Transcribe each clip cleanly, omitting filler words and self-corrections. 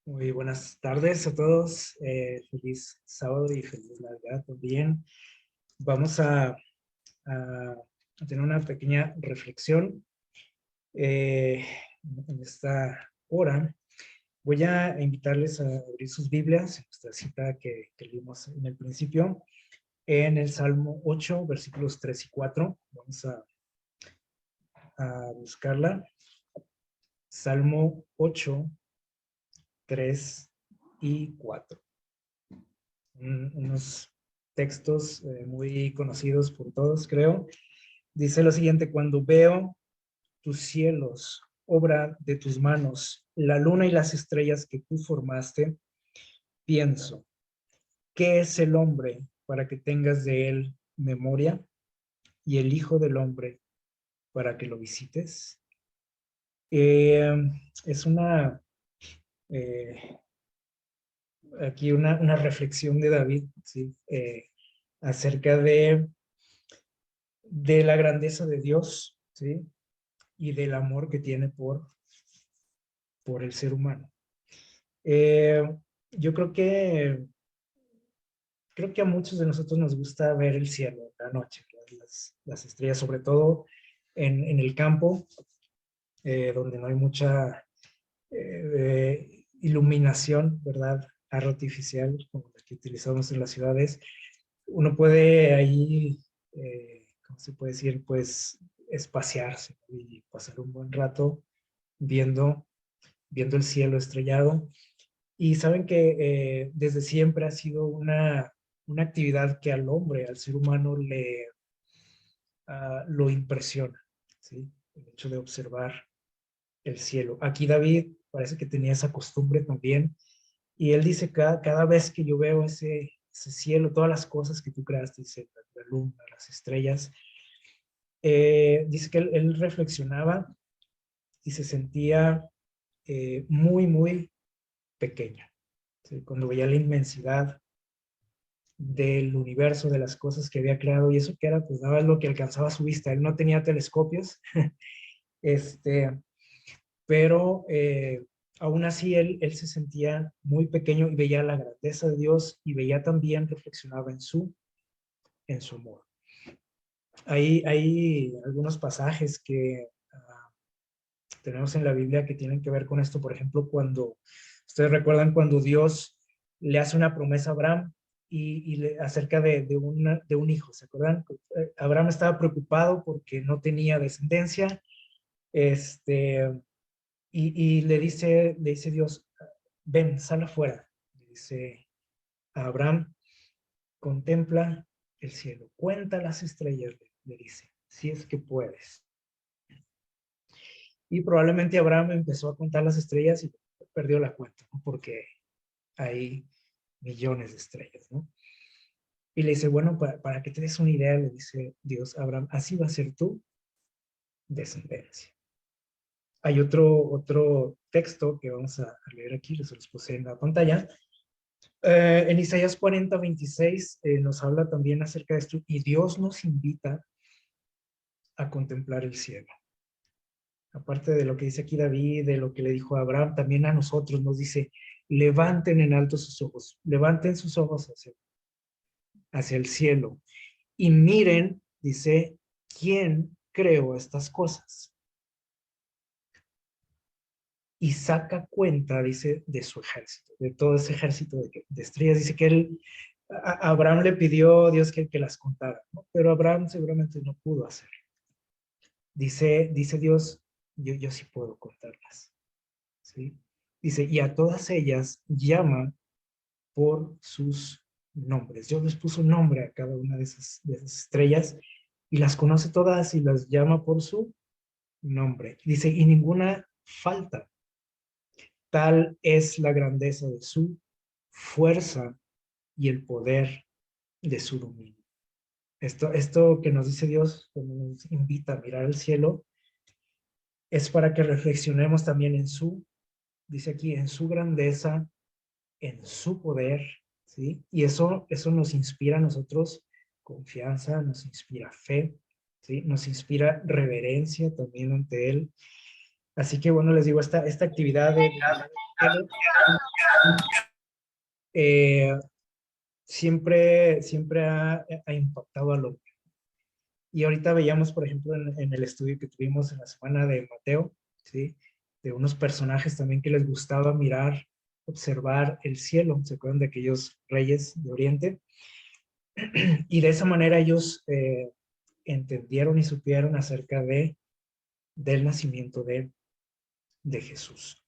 Muy buenas tardes a todos. Feliz sábado y feliz Navidad también. Vamos a tener una pequeña reflexión en esta hora. Voy a invitarles a abrir sus Biblias, en nuestra cita que leímos en el principio, en el Salmo 8, versículos 3 y 4. Vamos a buscarla. Salmo 8, 3 y 4. Unos textos muy conocidos por todos, creo. Dice lo siguiente: cuando veo tus cielos, obra de tus manos, la luna y las estrellas que tú formaste, pienso, ¿qué es el hombre para que tengas de él memoria y el hijo del hombre para que lo visites? Eh, es eh, aquí una reflexión de David, ¿sí? Acerca de la grandeza de Dios, ¿sí? Y del amor que tiene por el ser humano. Eh, yo creo que a muchos de nosotros nos gusta ver el cielo, la noche, las estrellas, sobre todo en el campo, donde no hay mucha iluminación, ¿verdad? Artificial, como la que utilizamos en las ciudades. Uno puede ahí, ¿cómo se puede decir? Pues espaciarse y pasar un buen rato viendo el cielo estrellado. Y saben que desde siempre ha sido una actividad que al hombre, al ser humano, lo impresiona, ¿sí? El hecho de observar el cielo. Aquí David parece que tenía esa costumbre también. Y él dice, cada vez que yo veo ese cielo, todas las cosas que tú creaste, dice, la luna, las estrellas, dice que él reflexionaba y se sentía muy, muy pequeño. ¿Sí? Cuando veía la inmensidad del universo, de las cosas que había creado, y eso que era, pues nada más lo que alcanzaba a su vista. Él no tenía telescopios, este, pero aún así él se sentía muy pequeño y veía la grandeza de Dios y veía también, reflexionaba en su amor. Hay algunos pasajes que tenemos en la Biblia que tienen que ver con esto. Por ejemplo, cuando ustedes recuerdan cuando Dios le hace una promesa a Abraham acerca de un hijo, ¿se acuerdan? Abraham estaba preocupado porque no tenía descendencia, este, y le dice Dios, ven, sal afuera. Le dice a Abraham, contempla el cielo, cuenta las estrellas, le dice, si es que puedes. Y probablemente Abraham empezó a contar las estrellas y perdió la cuenta, ¿no? Porque hay millones de estrellas, ¿no? Y le dice, bueno, para que te des una idea, le dice Dios a Abraham, así va a ser tu descendencia. Hay otro texto que vamos a leer aquí, se los puse en la pantalla. En Isaías 40:26 nos habla también acerca de esto, y Dios nos invita a contemplar el cielo. Aparte de lo que dice aquí David, de lo que le dijo a Abraham, también a nosotros nos dice, levanten en alto sus ojos, levanten sus ojos hacia el cielo y miren, dice, ¿quién creó estas cosas? Y saca cuenta, dice, de su ejército, de todo ese ejército de estrellas. Dice que Abraham le pidió a Dios que las contara, ¿no? Pero Abraham seguramente no pudo hacerlo. Dice Dios, yo sí puedo contarlas, ¿sí? Dice, y a todas ellas llama por sus nombres. Dios les puso un nombre a cada una de esas estrellas y las conoce todas y las llama por su nombre. Dice, y ninguna falta. Tal es la grandeza de su fuerza y el poder de su dominio. Esto que nos dice Dios, cuando nos invita a mirar al cielo, es para que reflexionemos también dice aquí, en su grandeza, en su poder, ¿sí? Y eso nos inspira a nosotros confianza, nos inspira fe, ¿sí? Nos inspira reverencia también ante Él. Así que bueno, les digo, esta actividad cielo, eh, siempre ha impactado al hombre. Y ahorita veíamos, por ejemplo, en el estudio que tuvimos en la semana de Mateo, ¿sí? De unos personajes también que les gustaba mirar, observar el cielo. ¿Se acuerdan de aquellos reyes de Oriente? Y de esa manera ellos entendieron y supieron acerca del nacimiento de Jesús.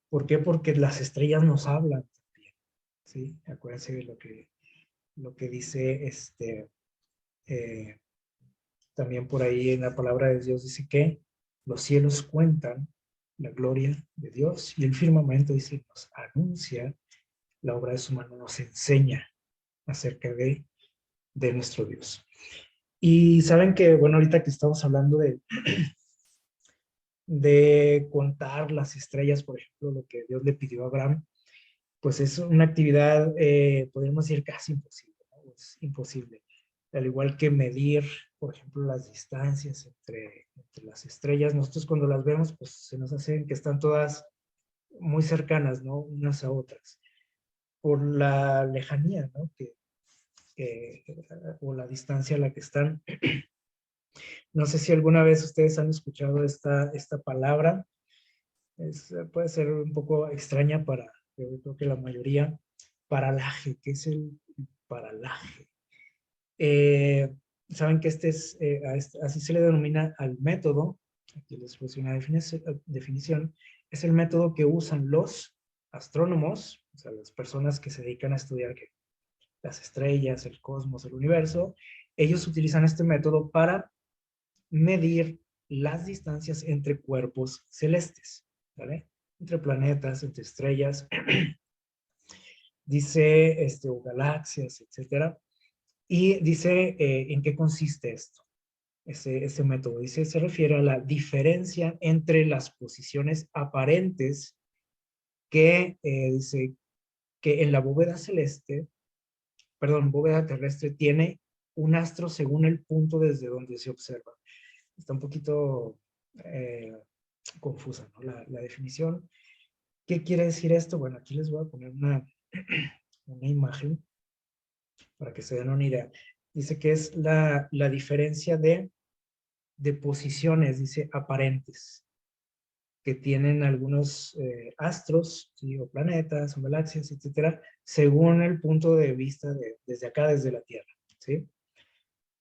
¿Por qué? Porque las estrellas nos hablan también, ¿sí? Acuérdense de lo que dice eh, también por ahí en la palabra de Dios, dice que los cielos cuentan la gloria de Dios y el firmamento, dice, nos anuncia la obra de su mano, nos enseña acerca de nuestro Dios. Y saben que, bueno, ahorita que estamos hablando de contar las estrellas, por ejemplo, lo que Dios le pidió a Abraham, pues es una actividad, podríamos decir, casi imposible, ¿no? Es imposible. Al igual que medir, por ejemplo, las distancias entre las estrellas, nosotros cuando las vemos, pues se nos hacen que están todas muy cercanas, ¿no? Unas a otras, por la lejanía, ¿no? Que, o la distancia a la que están. No sé si alguna vez ustedes han escuchado esta palabra. Puede ser un poco extraña yo creo que la mayoría. Paralaje. ¿Qué es el paralaje? Eh, Saben que así se le denomina al método, aquí les puse una definición, es el método que usan los astrónomos, o sea, las personas que se dedican a estudiar las estrellas, el cosmos, el universo. Ellos utilizan este método para medir las distancias entre cuerpos celestes, ¿vale? Entre planetas, entre estrellas, dice, o galaxias, etcétera. Y dice, ¿en qué consiste esto? Ese método, dice, se refiere a la diferencia entre las posiciones aparentes dice, que en la bóveda celeste, perdón, bóveda terrestre, tiene un astro según el punto desde donde se observa. Está un poquito confusa, ¿no? La definición. ¿Qué quiere decir esto? Bueno, aquí les voy a poner una imagen para que se den una idea. Dice que es la diferencia de posiciones, dice, aparentes, que tienen algunos astros, ¿sí? O planetas, o galaxias, etcétera, según el punto de vista desde acá, desde la Tierra, ¿sí?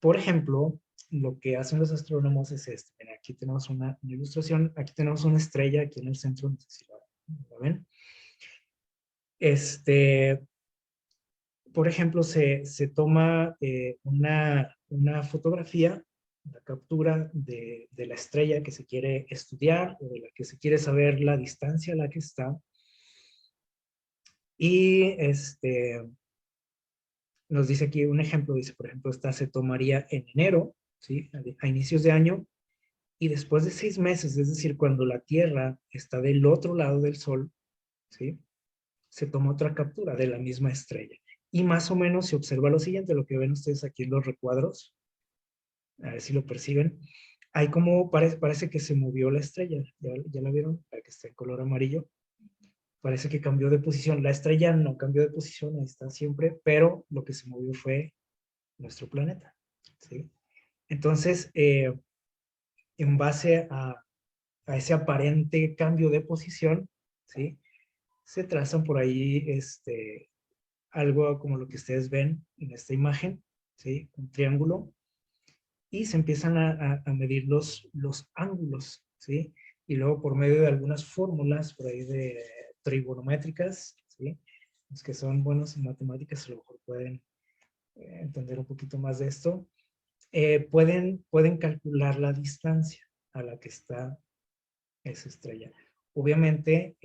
Por ejemplo, lo que hacen los astrónomos es esto. Mira, aquí tenemos una ilustración, aquí tenemos una estrella aquí en el centro, no sé si la ven. Por ejemplo, se toma una fotografía, una captura de la estrella que se quiere estudiar o de la que se quiere saber la distancia a la que está. Y nos dice aquí un ejemplo, dice, por ejemplo, esta se tomaría en enero, ¿sí? A inicios de año, y después de 6 meses, es decir, cuando la Tierra está del otro lado del Sol, ¿sí? Se toma otra captura de la misma estrella. Y más o menos se observa lo siguiente, lo que ven ustedes aquí en los recuadros, a ver si lo perciben. Hay como, parece que se movió la estrella, ¿ya la vieron? Para que esté en color amarillo. Parece que cambió de posición. La estrella no cambió de posición, ahí está siempre, pero lo que se movió fue nuestro planeta, ¿sí? Entonces, en base a ese aparente cambio de posición, ¿sí? Se trazan por ahí algo como lo que ustedes ven en esta imagen, ¿sí? Un triángulo, y se empiezan a medir los ángulos, ¿sí? Y luego por medio de algunas fórmulas por ahí de trigonométricas, ¿sí? Los que son buenos en matemáticas a lo mejor pueden entender un poquito más de esto. Pueden calcular la distancia a la que está esa estrella. Obviamente,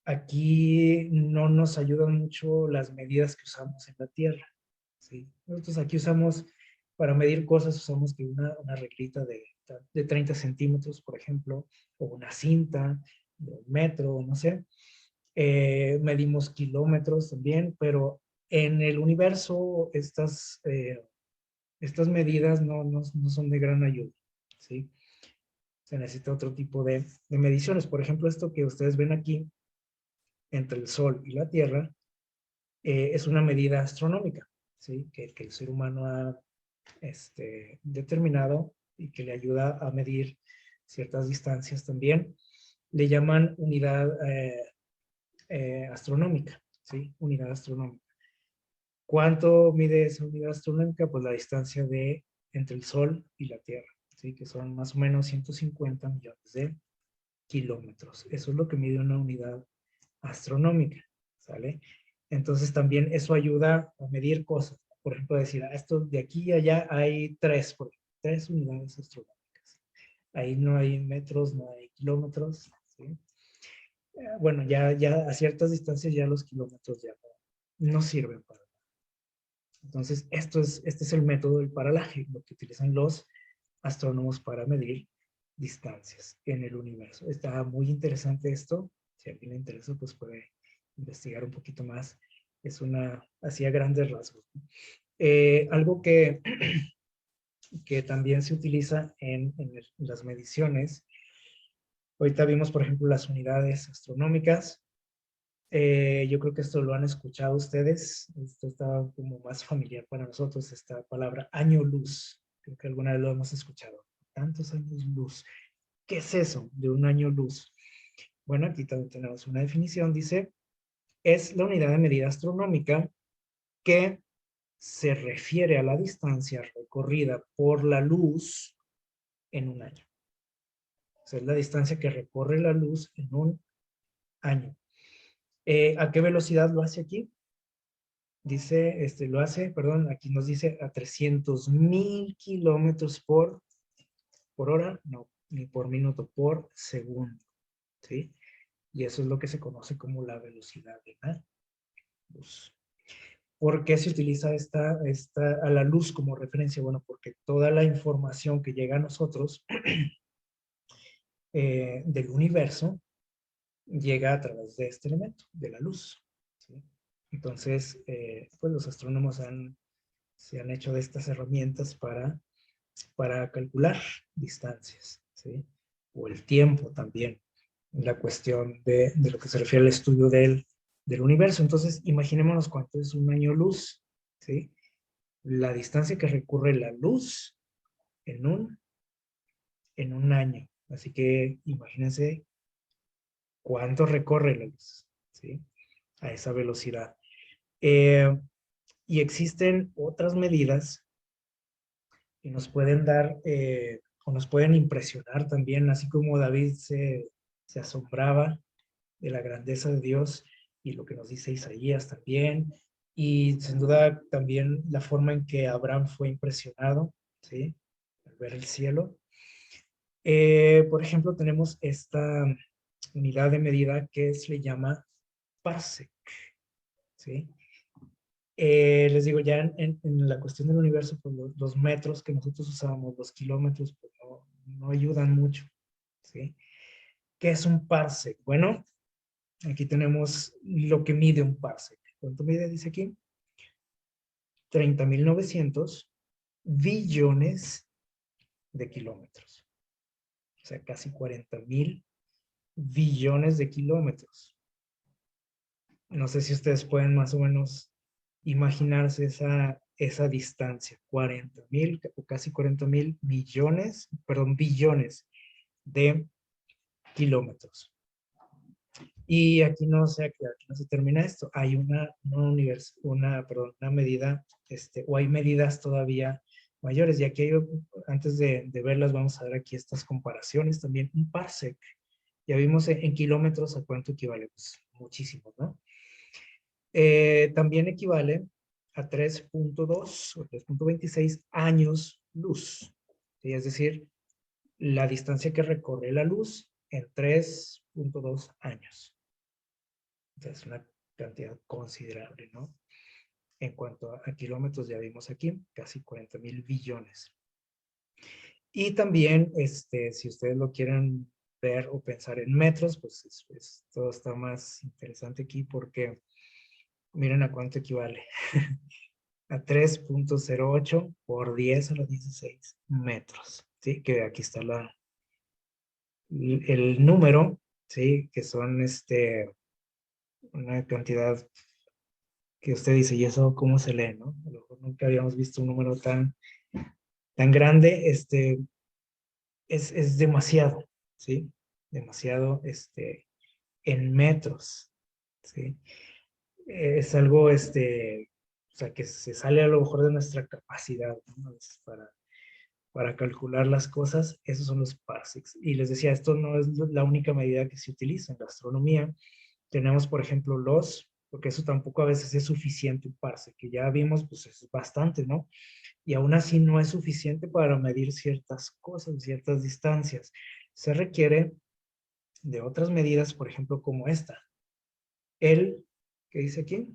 aquí no nos ayudan mucho las medidas que usamos en la Tierra, ¿sí? Nosotros aquí usamos, para medir cosas, usamos que una reglita de 30 centímetros, por ejemplo, o una cinta de 1 metro, no sé. Medimos kilómetros también, pero en el universo estas medidas no son de gran ayuda, ¿sí? Se necesita otro tipo de mediciones. Por ejemplo, esto que ustedes ven aquí, entre el Sol y la Tierra, es una medida astronómica, ¿sí? Que el ser humano ha determinado y que le ayuda a medir ciertas distancias también. Le llaman unidad astronómica, ¿sí? Unidad astronómica. ¿Cuánto mide esa unidad astronómica? Pues la distancia entre el Sol y la Tierra, ¿sí? Que son más o menos 150 millones de kilómetros. Eso es lo que mide una unidad astronómica, ¿sale? Entonces también eso ayuda a medir cosas. Por ejemplo, decir, esto de aquí a allá hay tres unidades astronómicas. Ahí no hay metros, no hay kilómetros, ¿sí? Bueno, ya a ciertas distancias ya los kilómetros ya no sirven para nada. Entonces, este es el método del paralaje, lo que utilizan los astrónomos para medir distancias en el universo. Está muy interesante esto. Si a alguien le interesa, pues puede investigar un poquito más. Es así a grandes rasgos. Algo que también se utiliza en las mediciones. Ahorita vimos, por ejemplo, las unidades astronómicas. Yo creo que esto lo han escuchado ustedes. Esto está como más familiar para nosotros, esta palabra año luz. Creo que alguna vez lo hemos escuchado. Tantos años luz. ¿Qué es eso de un año luz? Bueno, aquí también tenemos una definición. Dice, es la unidad de medida astronómica que se refiere a la distancia recorrida por la luz en un año. O sea, es la distancia que recorre la luz en un año. ¿A qué velocidad lo hace aquí? Dice, perdón, aquí nos dice a 300,000 kilómetros por hora, no, ni por minuto, por segundo, ¿sí? Y eso es lo que se conoce como la velocidad de la luz. ¿Por qué se utiliza a la luz como referencia? Bueno, porque toda la información que llega a nosotros del universo llega a través de este elemento, de la luz, ¿sí? Entonces, pues los astrónomos se han hecho de estas herramientas para calcular distancias, ¿sí? O el tiempo también, la cuestión de lo que se refiere al estudio del universo. Entonces, imaginémonos cuánto es un año luz, ¿sí? La distancia que recorre la luz en un año. Así que imagínense cuánto recorre la luz, ¿sí? A esa velocidad. Y existen otras medidas que nos pueden dar o nos pueden impresionar también, así como David se asombraba de la grandeza de Dios y lo que nos dice Isaías también, y sin duda también la forma en que Abraham fue impresionado, ¿sí? Al ver el cielo. Por ejemplo, tenemos esta unidad de medida que se le llama parsec, ¿sí? Les digo, ya en la cuestión del universo, pues los metros que nosotros usamos, los kilómetros, pues no ayudan mucho, ¿sí? ¿Qué es un parsec? Bueno, aquí tenemos lo que mide un parsec. ¿Cuánto mide? Dice aquí. 30,900 billones de kilómetros. O sea, casi 40,000 billones de kilómetros. No sé si ustedes pueden más o menos imaginarse esa distancia, 40,000 o casi 40,000 billones de kilómetros. Y aquí no se termina esto. Hay una medida, o hay medidas todavía mayores. Y aquí, antes de verlas, vamos a ver aquí estas comparaciones también. Un parsec, ya vimos en kilómetros a cuánto equivale, pues muchísimo, ¿no? También equivale a 3.2 o 3.26 años luz. ¿Sí? Es decir, la distancia que recorre la luz en 3.2 años. Entonces, una cantidad considerable, ¿no? En cuanto a kilómetros, ya vimos aquí, casi 40,000 billones. Y también, si ustedes lo quieren ver o pensar en metros, pues todo está más interesante aquí porque miren a cuánto equivale. A 3.08 por 10 a la 16 metros. ¿Sí? Que aquí está el número, ¿sí? Que son una cantidad que usted dice, ¿y eso cómo se lee, no? A lo mejor nunca habíamos visto un número tan grande, es demasiado, ¿sí? Demasiado, en metros, ¿sí? Es algo, o sea, que se sale a lo mejor de nuestra capacidad, ¿no? A veces para calcular las cosas, esos son los parsecs. Y les decía, esto no es la única medida que se utiliza en la astronomía. Tenemos, por ejemplo, porque eso tampoco a veces es suficiente un parsec, que ya vimos, pues es bastante, ¿no? Y aún así no es suficiente para medir ciertas cosas, ciertas distancias. Se requiere de otras medidas, por ejemplo, como esta. ¿Qué dice aquí?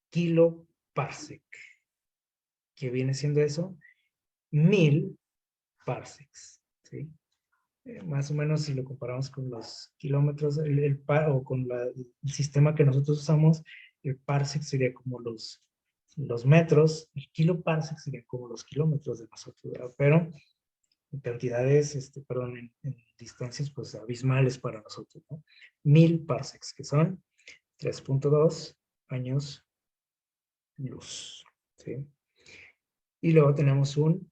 Kiloparsec. ¿Qué viene siendo eso? 1000 parsecs, ¿sí? Más o menos si lo comparamos con los kilómetros, o con el sistema que nosotros usamos, el parsec sería como los metros, el kiloparsec sería como los kilómetros de nosotros, ¿verdad? Pero en cantidades, perdón, en distancias pues abismales para nosotros, ¿no? 1000 parsecs, que son 3.2 años luz, ¿sí? Y luego tenemos un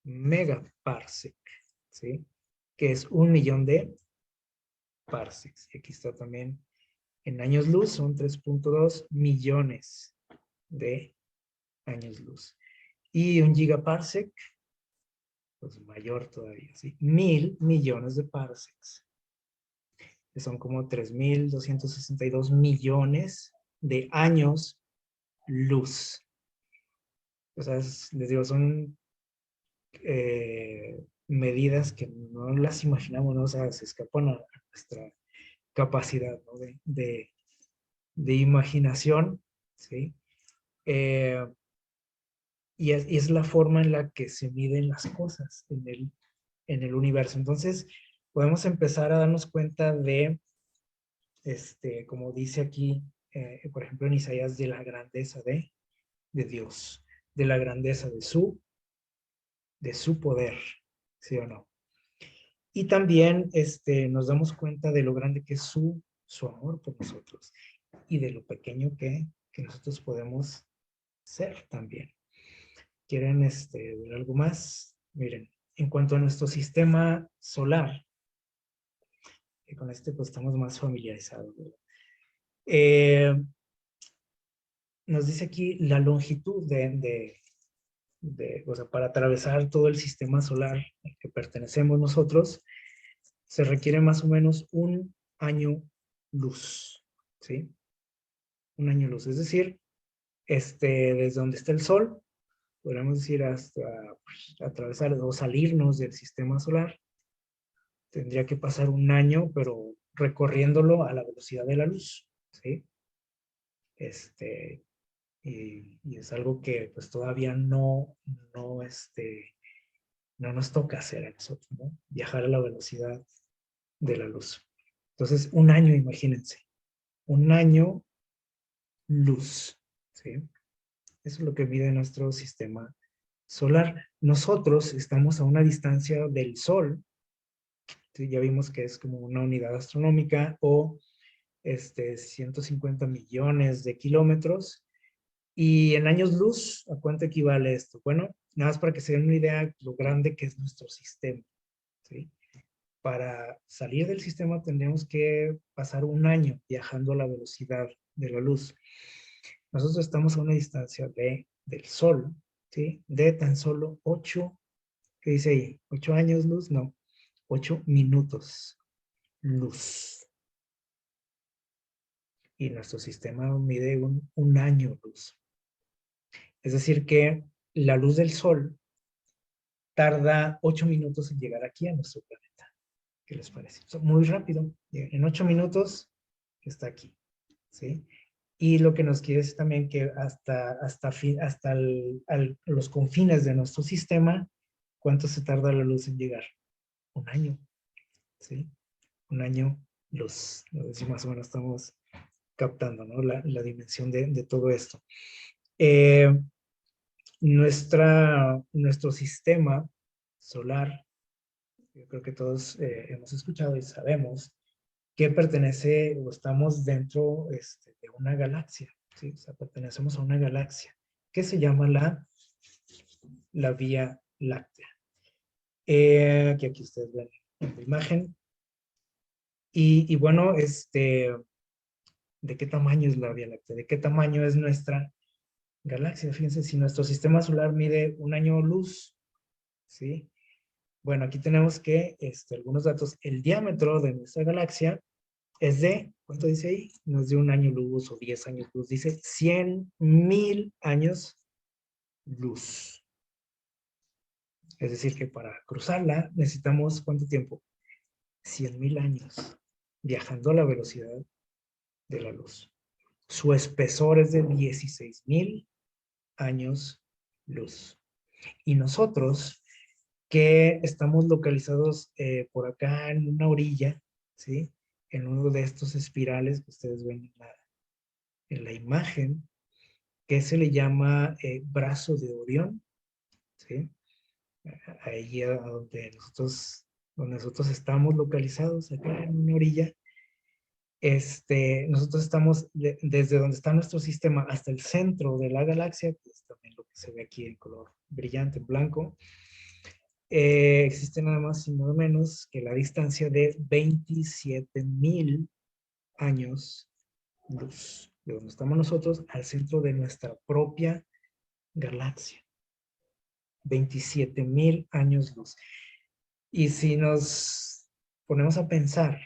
megaparsec, ¿sí? Que es 1.000.000 de parsecs. Y aquí está también en años luz, son 3.2 millones de años luz. Y un gigaparsec, pues mayor todavía, ¿sí? 1.000.000.000 de parsecs, que son como 3.262 millones de años luz. O sea, les digo, son medidas que no las imaginamos, ¿no? O sea, se escapan a nuestra capacidad, ¿no? de imaginación, ¿sí? Eh, y es la forma en la que se miden las cosas en el universo. Entonces, podemos empezar a darnos cuenta como dice aquí, por ejemplo, en Isaías, de la grandeza de Dios, de la grandeza de su poder, ¿sí o no? Y también nos damos cuenta de lo grande que es su amor por nosotros y de lo pequeño que nosotros podemos ser también. ¿Quieren ver algo más? Miren, en cuanto a nuestro sistema solar, que con pues estamos más familiarizados, ¿verdad? Nos dice aquí la longitud o sea, para atravesar todo el sistema solar al que pertenecemos nosotros, se requiere más o menos un año luz, ¿sí? Un año luz, es decir, desde donde está el Sol, podríamos decir hasta atravesar o salirnos del sistema solar, tendría que pasar un año, pero recorriéndolo a la velocidad de la luz, ¿sí? Y es algo que pues todavía no, no nos toca hacer a nosotros, ¿no? Viajar a la velocidad de la luz. Entonces, un año, imagínense, un año luz, ¿sí? Eso es lo que mide nuestro sistema solar. Nosotros estamos a una distancia del Sol, ¿sí? Ya vimos que es como una unidad astronómica o 150 millones de kilómetros. Y en años luz, ¿a cuánto equivale esto? Bueno, nada más para que se den una idea de lo grande que es nuestro sistema, ¿sí? Para salir del sistema tendremos que pasar un año viajando a la velocidad de la luz. Nosotros estamos a una distancia del Sol, ¿sí? De tan solo 8, ¿qué dice ahí? ¿8 años luz? No, 8 minutos luz. Y nuestro sistema mide un año luz. Es decir que la luz del Sol tarda 8 minutos en llegar aquí a nuestro planeta. ¿Qué les parece? O sea, muy rápido. En 8 minutos está aquí, ¿sí? Y lo que nos quiere decir también que hasta los confines de nuestro sistema, ¿cuánto se tarda la luz en llegar? Un año, ¿sí? Un año luz. A ver si más o menos estamos captando, ¿no? La dimensión de todo esto. Nuestro sistema solar Yo creo que todos hemos escuchado y sabemos que pertenece o estamos dentro de una galaxia, ¿sí? O sea, pertenecemos a una galaxia que se llama la Vía Láctea. Que aquí ustedes ven en la imagen. Y bueno, ¿de qué tamaño es la Vía Láctea? ¿De qué tamaño es nuestra galaxia? Fíjense, si nuestro sistema solar mide un año luz, ¿sí? Bueno, aquí tenemos que algunos datos. El diámetro de nuestra galaxia es de, ¿cuánto dice ahí? No es de un año luz o 10 años luz, dice 100,000 años luz. Es decir, que para cruzarla necesitamos, ¿cuánto tiempo? 100,000 años, viajando a la velocidad de la luz. Su espesor es de 16,000 años luz. Y nosotros, que estamos localizados por acá en una orilla, ¿sí? En uno de estos espirales que ustedes ven en la imagen, que se le llama brazo de Orión, ¿sí? Ahí donde nosotros estamos localizados, acá en una orilla, nosotros estamos desde donde está nuestro sistema hasta el centro de la galaxia, que es también lo que se ve aquí en color brillante, blanco, existe nada más y nada menos que la distancia de 27,000 años luz, de donde estamos nosotros al centro de nuestra propia galaxia. 27,000 años luz. Y si nos ponemos a pensar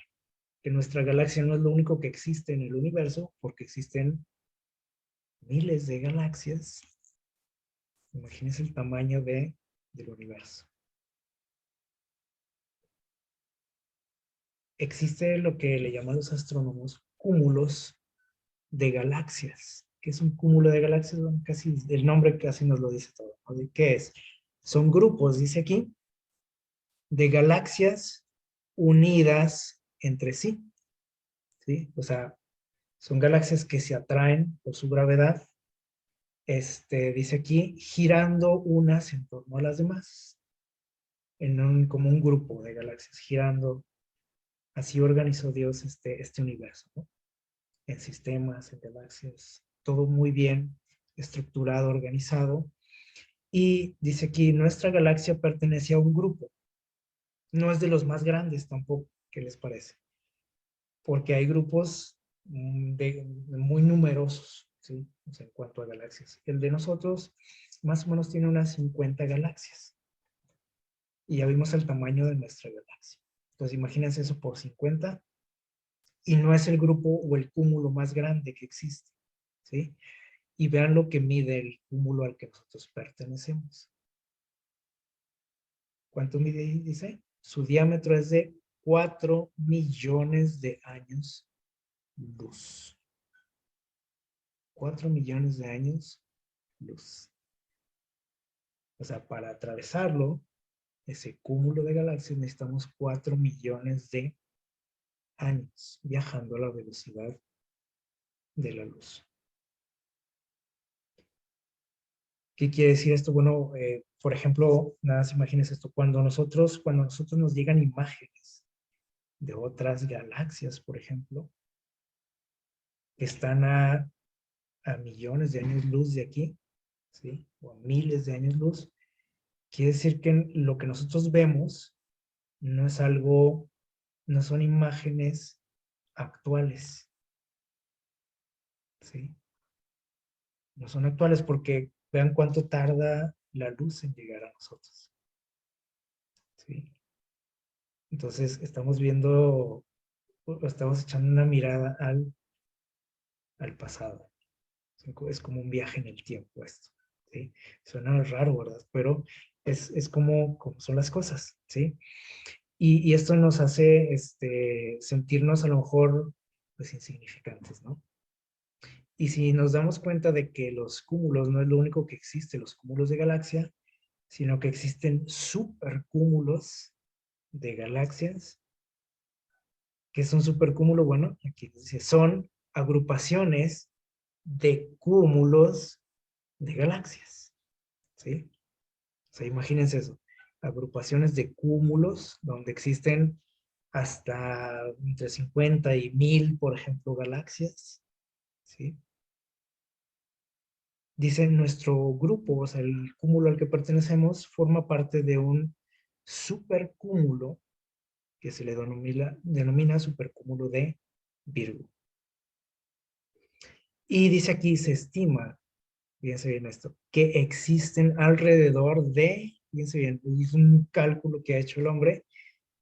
que nuestra galaxia no es lo único que existe en el universo, porque existen miles de galaxias, imagínense el tamaño del universo. Existe lo que le llaman los astrónomos cúmulos de galaxias. ¿Qué es un cúmulo de galaxias? Bueno, casi, el nombre casi nos lo dice todo, ¿no? ¿De qué es? Son grupos, dice aquí, de galaxias unidas entre sí, ¿sí? O sea, son galaxias que se atraen por su gravedad, dice aquí, girando unas en torno a las demás, como un grupo de galaxias girando. Así organizó Dios este universo, ¿no? En sistemas, en galaxias, todo muy bien estructurado, organizado. Y dice aquí, nuestra galaxia pertenece a un grupo. No es de los más grandes tampoco, ¿qué les parece? Porque hay grupos muy numerosos, ¿sí? O sea, en cuanto a galaxias. El de nosotros más o menos tiene unas 50 galaxias. Y ya vimos el tamaño de nuestra galaxia. Entonces imagínense eso por 50 y no es el grupo o el cúmulo más grande que existe, ¿sí? Y vean lo que mide el cúmulo al que nosotros pertenecemos. ¿Cuánto mide ahí? Dice, su diámetro es de 4 millones de años luz. 4 millones de años luz. O sea, para atravesarlo, ese cúmulo de galaxias, necesitamos 4 millones de años viajando a la velocidad de la luz. ¿Qué quiere decir esto? Bueno, por ejemplo, nada más imagínense esto, cuando a nosotros nos llegan imágenes de otras galaxias, por ejemplo, que están a millones de años luz de aquí, ¿sí? O a miles de años luz, quiere decir que lo que nosotros vemos no es algo, no son imágenes actuales, ¿sí? No son actuales porque vean cuánto tarda la luz en llegar a nosotros, ¿sí? Entonces estamos viendo, estamos echando una mirada al pasado. Es como un viaje en el tiempo esto, ¿sí? Suena raro, ¿verdad? Pero es como son las cosas, ¿sí? Y esto nos hace sentirnos a lo mejor pues insignificantes, ¿no? Y si nos damos cuenta de que los cúmulos no es lo único que existe, los cúmulos de galaxia, sino que existen supercúmulos de galaxias. ¿Qué es un supercúmulo? Bueno, aquí dice, son agrupaciones de cúmulos de galaxias, ¿sí? O sea, imagínense eso. agrupaciones de cúmulos donde existen hasta entre 50 y 1000, por ejemplo, galaxias, ¿sí? Dice, nuestro grupo, o sea, el cúmulo al que pertenecemos, forma parte de un supercúmulo que se le denomina supercúmulo de Virgo. Y dice aquí, se estima, fíjense bien esto, que existen alrededor de, fíjense bien, es un cálculo que ha hecho el hombre,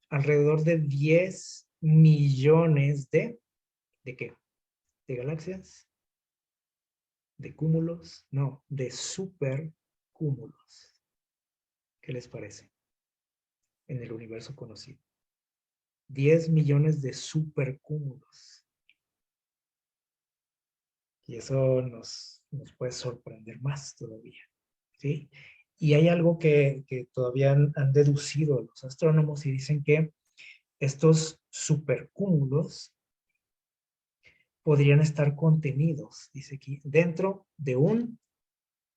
alrededor de 10 millones ¿de qué? ¿De galaxias? ¿De cúmulos? No, de supercúmulos. ¿Qué les parece? En el universo conocido. 10 millones de supercúmulos. Y eso nos puede sorprender más todavía, ¿sí? Y hay algo que todavía han deducido los astrónomos y dicen que estos supercúmulos podrían estar contenidos, dice aquí, dentro de un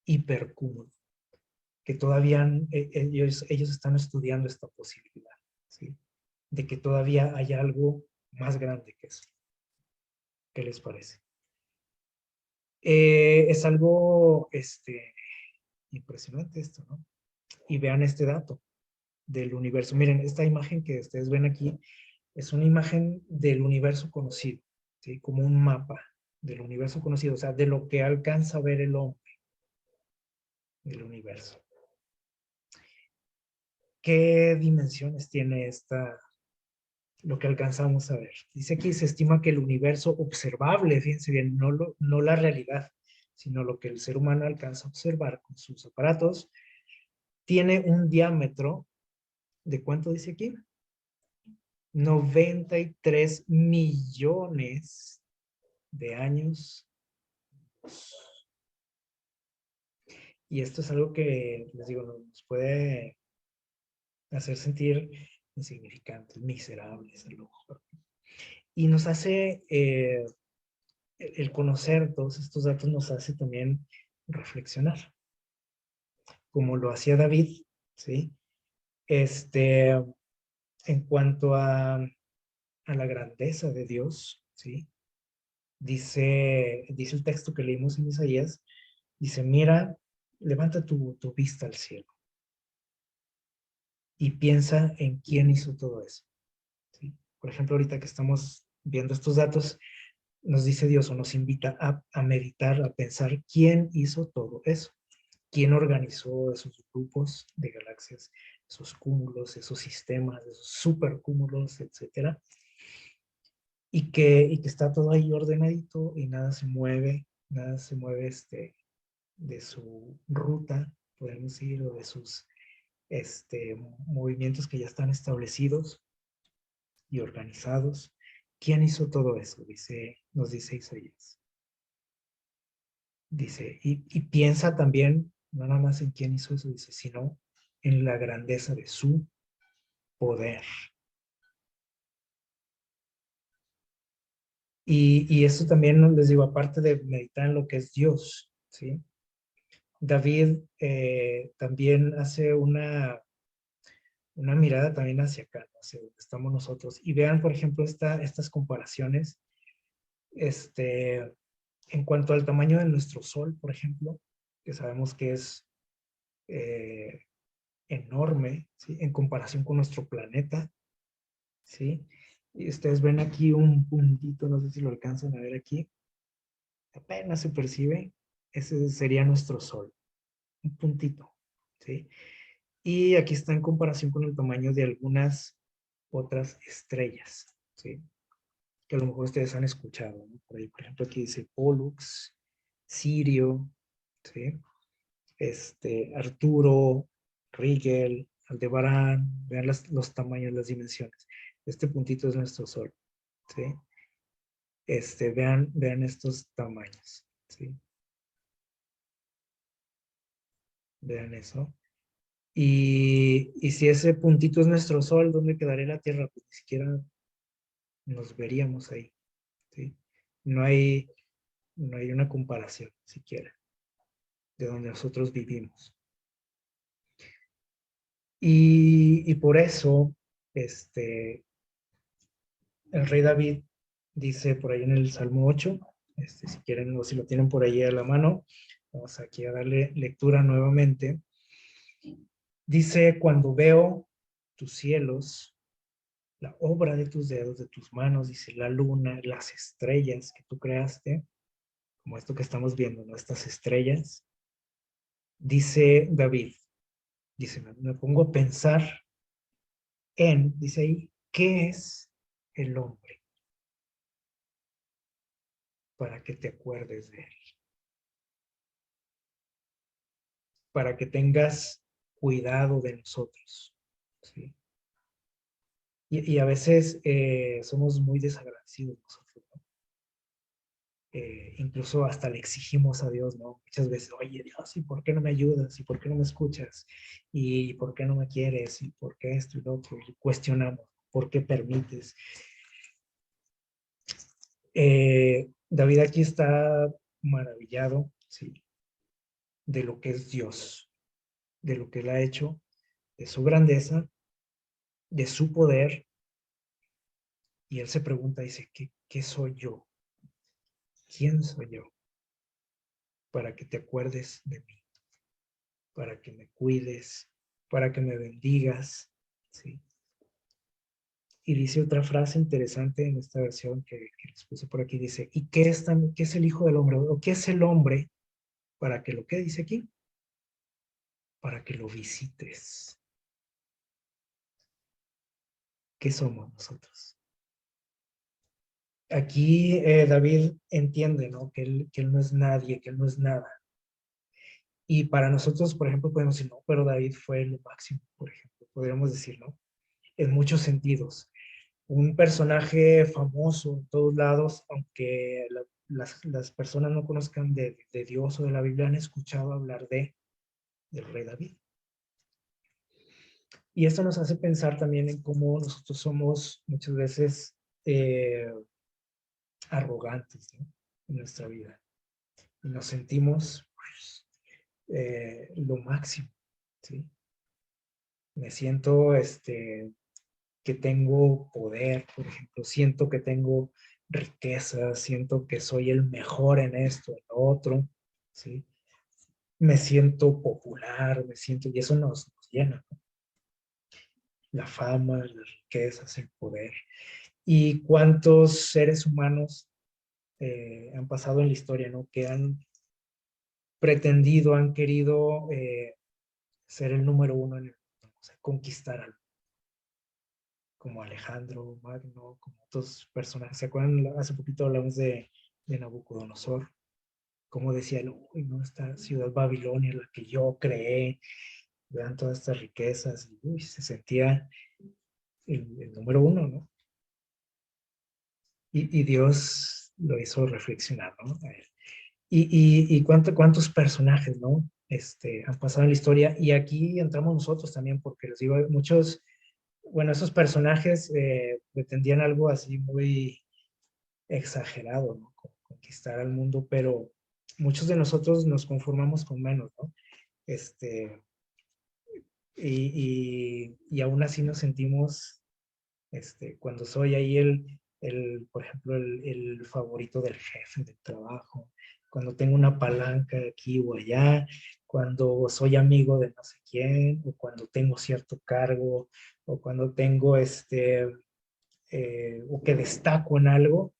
hipercúmulo, que todavía ellos están estudiando esta posibilidad, ¿sí? De que todavía hay algo más grande que eso. ¿Qué les parece? Es algo impresionante esto, ¿no? Y vean este dato del universo. Miren, esta imagen que ustedes ven aquí es una imagen del universo conocido, ¿sí? Como un mapa del universo conocido, o sea, de lo que alcanza a ver el hombre del universo. ¿Qué dimensiones tiene lo que alcanzamos a ver? Dice aquí, se estima que el universo observable, fíjense bien, no la realidad, sino lo que el ser humano alcanza a observar con sus aparatos, tiene un diámetro, ¿de cuánto dice aquí? 93 millones de años. Y esto es algo que, les digo, nos puede hacer sentir insignificantes, miserables a lo mejor. Y nos hace, el conocer todos estos datos nos hace también reflexionar, como lo hacía David, ¿sí? En cuanto a la grandeza de Dios, ¿sí? Dice el texto que leímos en Isaías, dice, mira, levanta tu vista al cielo y piensa en quién hizo todo eso, ¿sí? Por ejemplo, ahorita que estamos viendo estos datos, nos dice Dios o nos invita a meditar, a pensar quién hizo todo eso, quién organizó esos grupos de galaxias, esos cúmulos, esos sistemas, esos supercúmulos, etcétera, y que está todo ahí ordenadito y nada se mueve de su ruta, podemos decir, o de sus movimientos que ya están establecidos y organizados. ¿Quién hizo todo eso? Nos dice Isaías. Dice, y piensa también, no nada más en quién hizo eso, dice, sino en la grandeza de su poder. Y esto también, les digo, aparte de meditar en lo que es Dios, ¿sí? David también hace una mirada también hacia acá, ¿no? Hacia donde estamos nosotros. Y vean, por ejemplo, estas comparaciones, en cuanto al tamaño de nuestro Sol, por ejemplo, que sabemos que es eh, enorme, ¿sí? En comparación con nuestro planeta, ¿sí? Y ustedes ven aquí un puntito, no sé si lo alcanzan a ver aquí, apenas se percibe, ese sería nuestro Sol, un puntito, ¿sí? Y aquí está en comparación con el tamaño de algunas otras estrellas, ¿sí? Que a lo mejor ustedes han escuchado, ¿no? Por ahí, por ejemplo, aquí dice Pollux, Sirio, ¿sí? Arturo, Rigel, Aldebarán, vean los tamaños, las dimensiones. Este puntito es nuestro Sol, ¿sí? Vean estos tamaños, ¿sí? Vean eso. Y si ese puntito es nuestro Sol, ¿dónde quedaría la Tierra? Pues ni siquiera nos veríamos ahí, ¿sí? No hay, no hay una comparación siquiera de donde nosotros vivimos. Y por eso, el rey David dice por ahí en el Salmo 8, si quieren o si lo tienen por ahí a la mano, vamos aquí a darle lectura nuevamente. Dice, cuando veo tus cielos, la obra de tus dedos, de tus manos, dice la luna, las estrellas que tú creaste, como esto que estamos viendo, ¿no? Estas estrellas, dice David, dice, me pongo a pensar dice ahí, ¿qué es el hombre para que te acuerdes de él? Para que tengas cuidado de nosotros, ¿sí? Y a veces somos muy desagradecidos nosotros, ¿no? Incluso hasta le exigimos a Dios, ¿no? Muchas veces, oye Dios, ¿y por qué no me ayudas? ¿Y por qué no me escuchas? ¿Y por qué no me quieres? ¿Y por qué esto y lo otro? Y cuestionamos, ¿por qué permites? David aquí está maravillado, ¿sí? De lo que es Dios, de lo que Él ha hecho, de su grandeza, de su poder, y Él se pregunta, dice, ¿qué soy yo? ¿Quién soy yo? Para que te acuerdes de mí, para que me cuides, para que me bendigas, ¿sí? Y dice otra frase interesante en esta versión que les puse por aquí, dice, ¿y qué es el Hijo del Hombre? ¿O qué es el hombre para que lo que dice aquí? Para que lo visites. ¿Qué somos nosotros? Aquí David entiende, ¿no? Que él no es nadie, que él no es nada. Y para nosotros, por ejemplo, podemos decir, no, pero David fue lo máximo, por ejemplo, podríamos decir, ¿no? En muchos sentidos. Un personaje famoso en todos lados, aunque las personas no conozcan de Dios o de la Biblia, han escuchado hablar del rey David. Y esto nos hace pensar también en cómo nosotros somos muchas veces arrogantes, ¿no? En nuestra vida. Y nos sentimos pues, lo máximo, ¿sí? Me siento que tengo poder, por ejemplo, siento que tengo riqueza, siento que soy el mejor en esto, en lo otro, ¿sí? Me siento popular, y eso nos llena, ¿no? La fama, las riquezas, el poder. ¿Y cuántos seres humanos han pasado en la historia, ¿no? Que han pretendido, han querido ser el número uno en el mundo, o sea, conquistar algo, como Alejandro Magno, como otros personajes. ¿Se acuerdan? Hace poquito hablamos de Nabucodonosor, como decía él, uy, no, esta ciudad Babilonia, la que yo creé, vean todas estas riquezas, y uy, se sentía el número uno, ¿no? Y Dios lo hizo reflexionar, ¿no? A él. Cuántos personajes, ¿no? Han pasado en la historia, y aquí entramos nosotros también, porque les digo, muchos, bueno, esos personajes pretendían algo así muy exagerado, ¿no? Conquistar al mundo, pero muchos de nosotros nos conformamos con menos, ¿no? Este, y aún así nos sentimos, cuando soy ahí por ejemplo, el favorito del jefe del trabajo, cuando tengo una palanca aquí o allá, cuando soy amigo de no sé quién, o cuando tengo cierto cargo, o cuando tengo o que destaco en algo,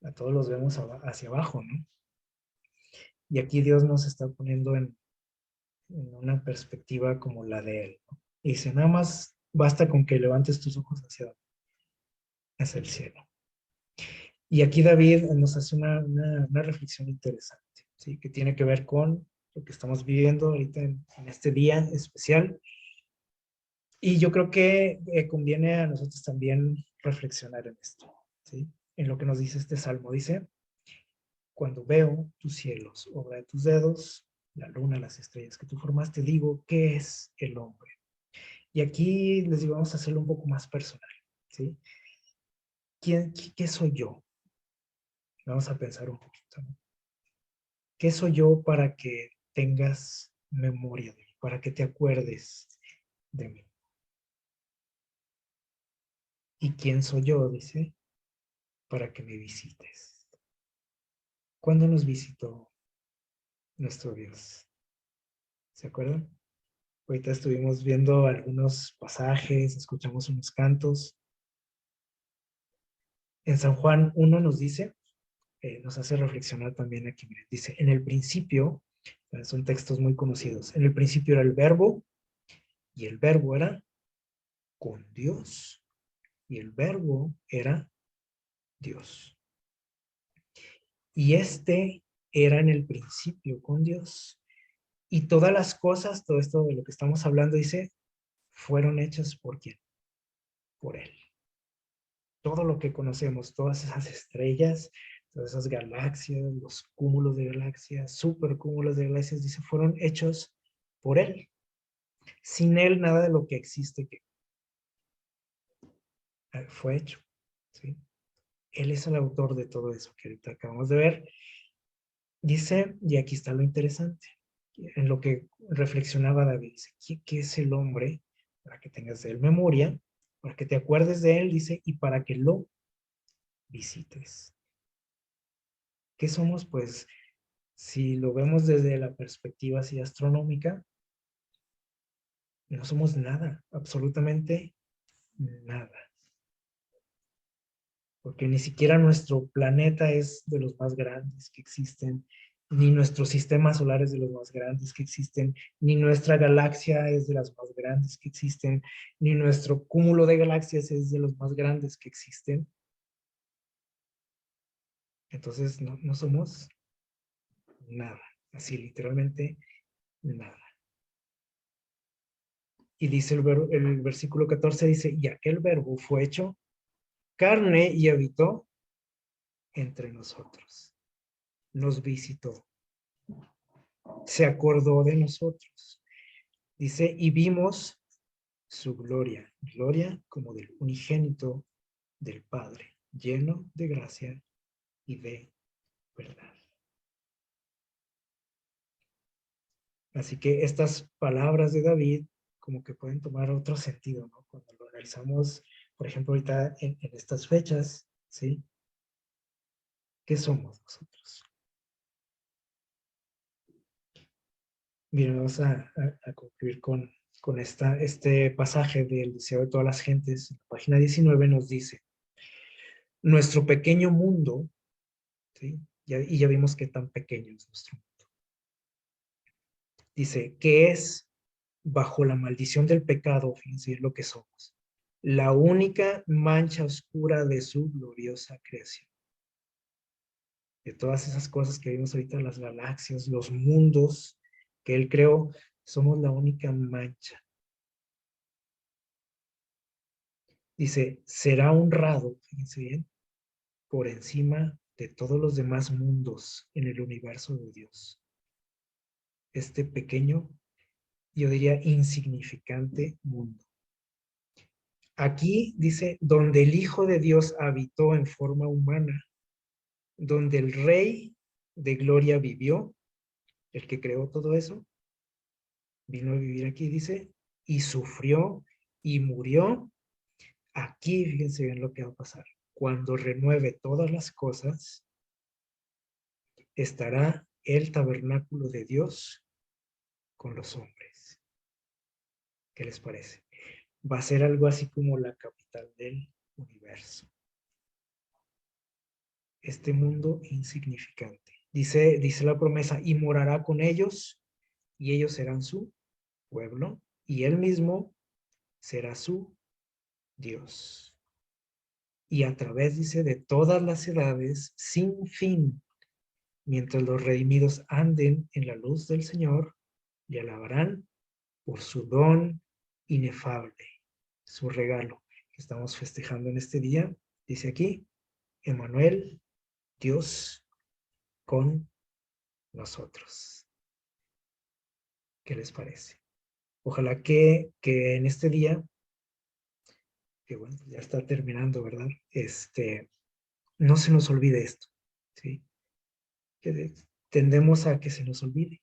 a todos los vemos hacia abajo, ¿no? Y aquí Dios nos está poniendo en una perspectiva como la de Él, ¿no? Y dice, nada más basta con que levantes tus ojos hacia el cielo. Y aquí David nos hace una reflexión interesante, ¿sí? Que tiene que ver con lo que estamos viviendo ahorita en este día especial. Y yo creo que conviene a nosotros también reflexionar en esto, ¿sí? En lo que nos dice este salmo. Dice, cuando veo tus cielos, obra de tus dedos, la luna, las estrellas que tú formaste, digo, ¿qué es el hombre? Y aquí les digo, vamos a hacerlo un poco más personal, ¿sí? ¿Qué soy yo? Vamos a pensar un poquito, ¿no? ¿Qué soy yo para que tengas memoria de mí? para que te acuerdes de mí. ¿Y quién soy yo? Dice, para que me visites. ¿Cuándo nos visitó nuestro Dios? ¿Se acuerdan? Ahorita estuvimos viendo algunos pasajes, escuchamos unos cantos. En San Juan 1 nos dice, nos hace reflexionar también aquí, miren, dice, en el principio, son textos muy conocidos, en el principio era el verbo, y el verbo era con Dios, y el verbo era Dios. Y este era en el principio con Dios. Y todas las cosas, todo esto de lo que estamos hablando, dice, fueron hechas por ¿quién? Por Él. Todo lo que conocemos, todas esas estrellas, todas esas galaxias, los cúmulos de galaxias, supercúmulos de galaxias, dice, fueron hechos por Él. Sin Él, nada de lo que existe que fue hecho. ¿Sí? Él es el autor de todo eso que ahorita acabamos de ver. Dice, y aquí está lo interesante, en lo que reflexionaba David, dice, ¿qué es el hombre? Para que tengas de él memoria, para que te acuerdes de él, dice, y para que lo visites. ¿Qué somos? Pues, si lo vemos desde la perspectiva así astronómica, no somos nada, absolutamente nada. Porque ni siquiera nuestro planeta es de los más grandes que existen, ni nuestro sistema solar es de los más grandes que existen, ni nuestra galaxia es de las más grandes que existen, ni nuestro cúmulo de galaxias es de los más grandes que existen. Entonces no somos nada, así literalmente nada. Y dice el versículo 14, dice, y aquel verbo fue hecho carne y habitó entre nosotros, nos visitó, se acordó de nosotros. Dice, y vimos su gloria, gloria como del unigénito del Padre, lleno de gracia y de verdad. Así que estas palabras de David como que pueden tomar otro sentido, ¿no? Cuando lo analizamos, por ejemplo, ahorita en estas fechas, ¿sí? ¿Qué somos nosotros? Miren, vamos a concluir con este pasaje del deseo de todas las gentes. En la página 19 nos dice, nuestro pequeño mundo, ¿sí? Y ya vimos qué tan pequeño es nuestro mundo. Dice, que es bajo la maldición del pecado, fíjense lo que somos, la única mancha oscura de su gloriosa creación. De todas esas cosas que vimos ahorita, las galaxias, los mundos que Él creó, somos la única mancha. Dice, será honrado, fíjense bien, por encima de todos los demás mundos en el universo de Dios. Este pequeño, yo diría insignificante mundo. Aquí dice, donde el Hijo de Dios habitó en forma humana, donde el Rey de Gloria vivió, el que creó todo eso, vino a vivir aquí, dice, y sufrió y murió. Aquí, fíjense bien lo que va a pasar. Cuando renueve todas las cosas, estará el tabernáculo de Dios con los hombres. ¿Qué les parece? Va a ser algo así como la capital del universo. Este mundo insignificante. Dice la promesa, y morará con ellos, y ellos serán su pueblo, y él mismo será su Dios. Y a través, dice, de todas las edades, sin fin, mientras los redimidos anden en la luz del Señor, le alabarán por su don inefable, su regalo que estamos festejando en este día. Dice aquí, Emmanuel, Dios con nosotros. ¿Qué les parece? Ojalá que en este día, que bueno, ya está terminando, ¿verdad? No se nos olvide esto, ¿sí? Que tendemos a que se nos olvide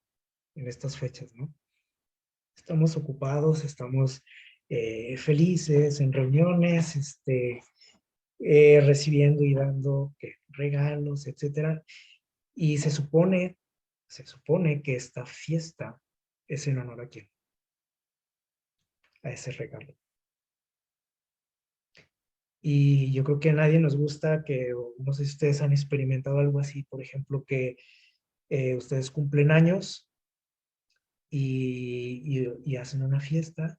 en estas fechas, ¿no? Estamos ocupados, estamos felices en reuniones, recibiendo y dando regalos, etcétera. Y se supone que esta fiesta es en honor a quién, a ese regalo. Y yo creo que a nadie nos gusta que, o no sé si ustedes han experimentado algo así, por ejemplo, que ustedes cumplen años y hacen una fiesta,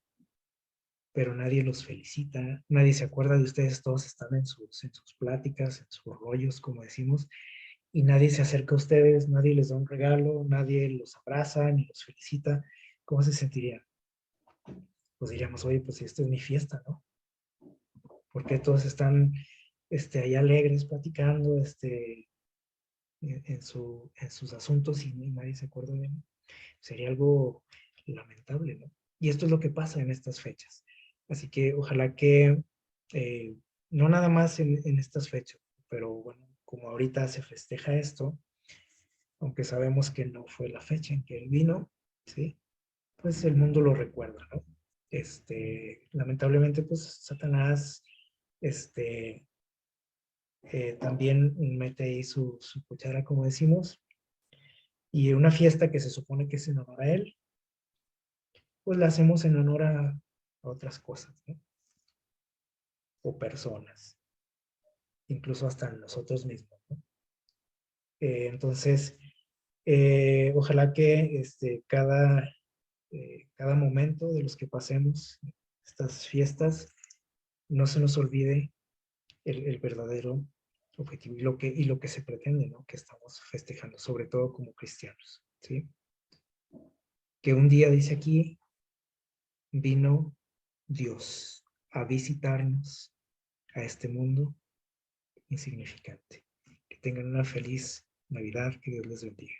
pero nadie los felicita, nadie se acuerda de ustedes, todos están en sus pláticas, en sus rollos, como decimos, y nadie se acerca a ustedes, nadie les da un regalo, nadie los abraza ni los felicita. ¿Cómo se sentirían? Pues diríamos, oye, pues esta es mi fiesta, ¿no? Porque todos están ahí alegres, platicando, en sus asuntos y nadie se acuerda de mí. Sería algo lamentable, ¿no? Y esto es lo que pasa en estas fechas. Así que ojalá que, eh, no nada más en estas fechas, pero bueno, como ahorita se festeja esto, aunque sabemos que no fue la fecha en que él vino, ¿sí? Pues el mundo lo recuerda, ¿no? Lamentablemente, pues Satanás, este, también mete ahí su cuchara, como decimos, y una fiesta que se supone que es en honor a él, pues la hacemos en honor a otras cosas, ¿no? O personas, incluso hasta nosotros mismos, ¿no? Entonces, ojalá que cada momento de los que pasemos estas fiestas no se nos olvide el verdadero objetivo y lo que se pretende, ¿no? Que estamos festejando, sobre todo como cristianos, ¿sí? Que un día, dice aquí, vino Dios a visitarnos a este mundo insignificante. Que tengan una feliz Navidad, que Dios les bendiga.